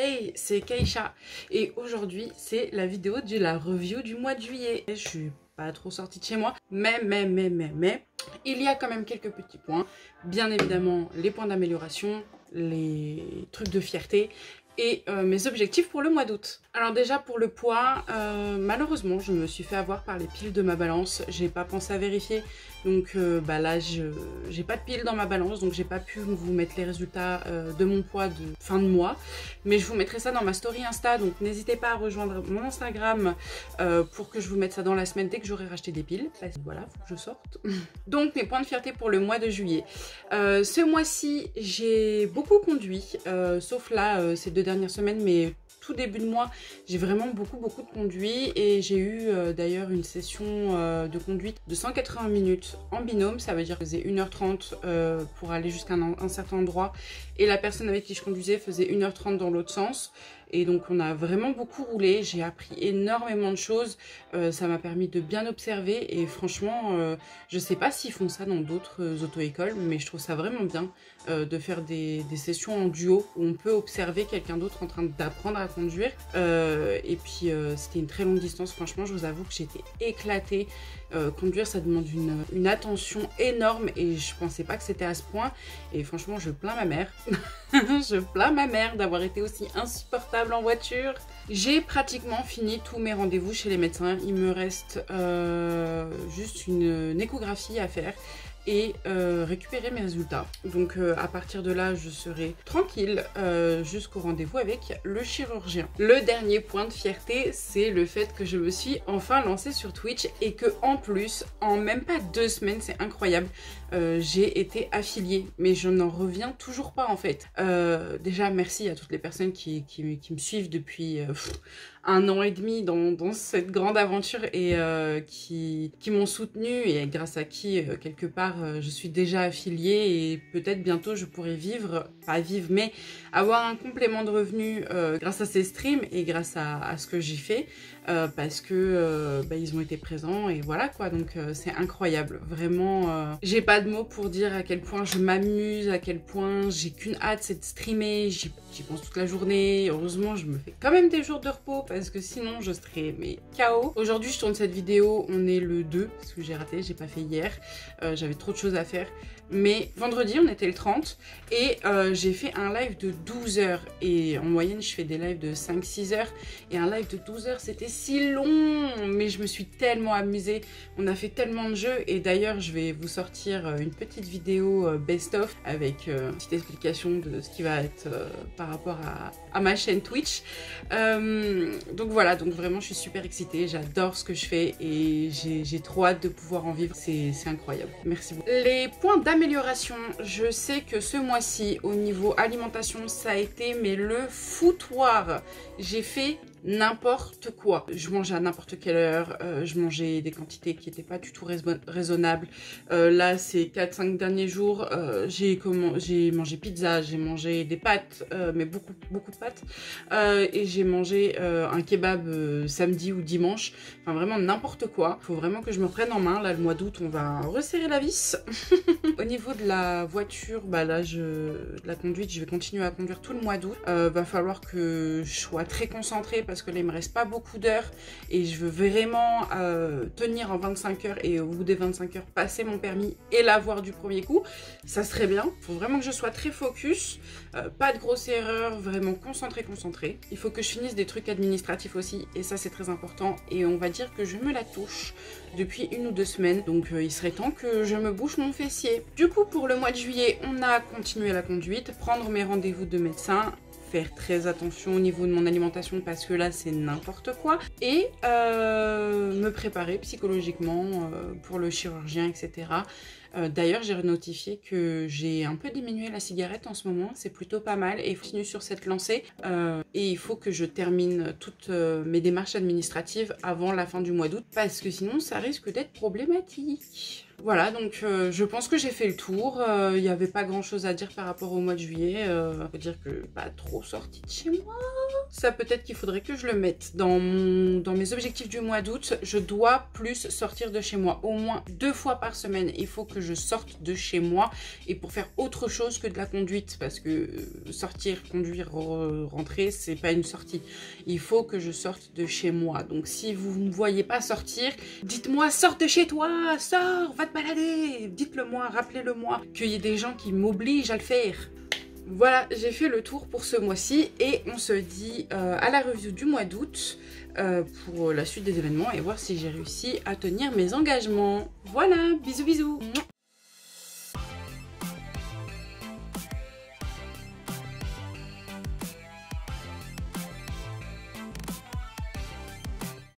Hey, c'est Keisha et aujourd'hui c'est la vidéo de la review du mois de juillet. Je suis pas trop sortie de chez moi, mais il y a quand même quelques petits points. Bien évidemment les points d'amélioration, les trucs de fierté et mes objectifs pour le mois d'août. Alors déjà pour le poids, malheureusement je me suis fait avoir par les piles de ma balance. J'ai pas pensé à vérifier, donc là j'ai pas de piles dans ma balance, donc j'ai pas pu vous mettre les résultats de mon poids de fin de mois, mais je vous mettrai ça dans ma story Insta, donc n'hésitez pas à rejoindre mon Instagram pour que je vous mette ça dans la semaine dès que j'aurai racheté des piles. Voilà, faut que je sorte. Donc mes points de fierté pour le mois de juillet. Ce mois-ci j'ai beaucoup conduit, sauf là ces 2 dernières semaines, mais tout début de mois, j'ai vraiment beaucoup de conduit et j'ai eu d'ailleurs une session de conduite de 180 minutes en binôme. Ça veut dire que je faisais 1h30 pour aller jusqu'à un certain endroit et la personne avec qui je conduisais faisait 1h30 dans l'autre sens. Et donc on a vraiment beaucoup roulé, j'ai appris énormément de choses, ça m'a permis de bien observer et franchement je sais pas s'ils font ça dans d'autres auto-écoles, mais je trouve ça vraiment bien de faire des sessions en duo où on peut observer quelqu'un d'autre en train d'apprendre à conduire. Et puis c'était une très longue distance, franchement je vous avoue que j'étais éclatée. Conduire ça demande une attention énorme et je pensais pas que c'était à ce point et franchement je plains ma mère. Je plains ma mère d'avoir été aussi insupportable en voiture. J'ai pratiquement fini tous mes rendez-vous chez les médecins. Il me reste juste une échographie à faire et récupérer mes résultats. Donc à partir de là, je serai tranquille jusqu'au rendez-vous avec le chirurgien. Le dernier point de fierté, c'est le fait que je me suis enfin lancée sur Twitch et que en plus, en même pas 2 semaines, c'est incroyable, j'ai été affiliée, mais je n'en reviens toujours pas en fait. Déjà, merci à toutes les personnes qui me suivent depuis 1 an et demi dans cette grande aventure et qui m'ont soutenue et grâce à qui, quelque part, je suis déjà affiliée et peut-être bientôt je pourrai pas vivre, mais avoir un complément de revenus grâce à ces streams et grâce à ce que j'y fais parce que ils ont été présents et voilà quoi, donc c'est incroyable, vraiment j'ai pas de mots pour dire à quel point je m'amuse, à quel point j'ai qu'une hâte, c'est de streamer, j'y pense toute la journée. Heureusement je me fais quand même des jours de repos parce que sinon je serais mais KO. Aujourd'hui je tourne cette vidéo, on est le 2 parce que j'ai raté, j'ai pas fait hier, j'avais trop de choses à faire, mais vendredi on était le 30 et j'ai fait un live de 12 heures et en moyenne je fais des lives de 5-6 heures et un live de 12 heures c'était si long, mais je me suis tellement amusée, on a fait tellement de jeux et d'ailleurs je vais vous sortir une petite vidéo best of avec une petite explication de ce qui va être par rapport à ma chaîne Twitch. Donc voilà, donc vraiment je suis super excitée, j'adore ce que je fais et j'ai trop hâte de pouvoir en vivre, c'est incroyable, merci beaucoup. Les points d'amélioration, je sais que ce mois-ci au niveau alimentation ça a été mais le foutoir, j'ai fait n'importe quoi. Je mangeais à n'importe quelle heure, je mangeais des quantités qui n'étaient pas du tout raisonnables. Là, ces 4-5 derniers jours, j'ai mangé pizza, j'ai mangé des pâtes, mais beaucoup de pâtes. Et j'ai mangé un kebab samedi ou dimanche. Enfin, vraiment n'importe quoi. Il faut vraiment que je me prenne en main. Là, le mois d'août, on va resserrer la vis. Au niveau de la voiture, là, de la conduite, je vais continuer à conduire tout le mois d'août. Va falloir que je sois très concentrée parce que là il me reste pas beaucoup d'heures et je veux vraiment tenir en 25 heures et au bout des 25 heures passer mon permis et l'avoir du premier coup, ça serait bien. Il faut vraiment que je sois très focus, pas de grosses erreurs, vraiment concentrée. Il faut que je finisse des trucs administratifs aussi et ça c'est très important et on va dire que je me la touche depuis 1 ou 2 semaines, donc il serait temps que je me bouche mon fessier. Du coup pour le mois de juillet on a continué la conduite, prendre mes rendez-vous de médecin, faire très attention au niveau de mon alimentation parce que là c'est n'importe quoi et me préparer psychologiquement pour le chirurgien, etc. D'ailleurs j'ai notifié que j'ai un peu diminué la cigarette en ce moment, c'est plutôt pas mal et je continue sur cette lancée et il faut que je termine toutes mes démarches administratives avant la fin du mois d'août parce que sinon ça risque d'être problématique. Voilà, donc je pense que j'ai fait le tour. Il n'y avait pas grand chose à dire par rapport au mois de juillet. Faut dire que pas trop sorti de chez moi. Ça, peut-être qu'il faudrait que je le mette dans mes objectifs du mois d'août. Je dois plus sortir de chez moi. Au moins 2 fois par semaine, il faut que je sorte de chez moi. Et pour faire autre chose que de la conduite. Parce que sortir, conduire, rentrer, c'est pas une sortie. Il faut que je sorte de chez moi. Donc si vous ne me voyez pas sortir, dites-moi, sors de chez toi, sors, va te balader. Dites-le moi, rappelez-le moi. Qu'il y ait des gens qui m'obligent à le faire. Voilà, j'ai fait le tour pour ce mois-ci et on se dit à la review du mois d'août pour la suite des événements et voir si j'ai réussi à tenir mes engagements. Voilà, bisous bisous.